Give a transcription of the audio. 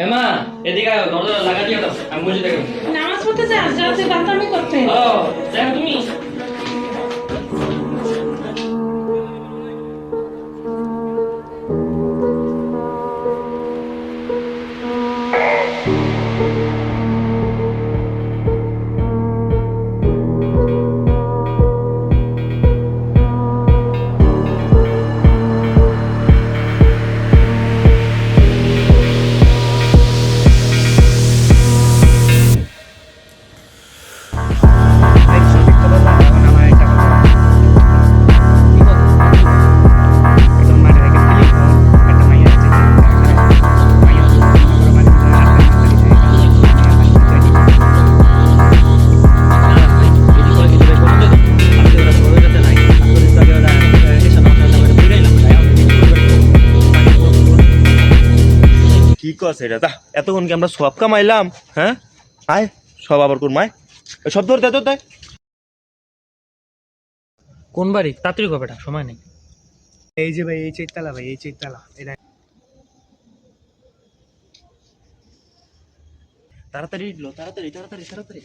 এমা, এদিকে আয়, দরজা লাগা দিয়ে দাও, আমি বুঝে দেখো। নামাজ পড়তে যাস, যাতে বাতামি করতে। ও, দেখো তুমি। এই সঠিক তো বললাম, এখন আমার একটা কথা একদম মাঠে রেখে দিলি, একটা মাইয়া আছে, মাইয়া বড় মাঝে মাঝে হাতে মাথা দিছে, কি কস এটা তা এতক্ষণ কি আমরা সব কামাইলাম? হ্যাঁ আয় সব আবার কোন মায় সব ধরতে তো তাই কোন বাড়ি তাড়াতাড়ি কবে সময় নেই। এই যে ভাই এই চারতলা, ভাই এই চারতলা, এটা তাড়াতাড়ি তাড়াতাড়ি তাড়াতাড়ি তাড়াতাড়ি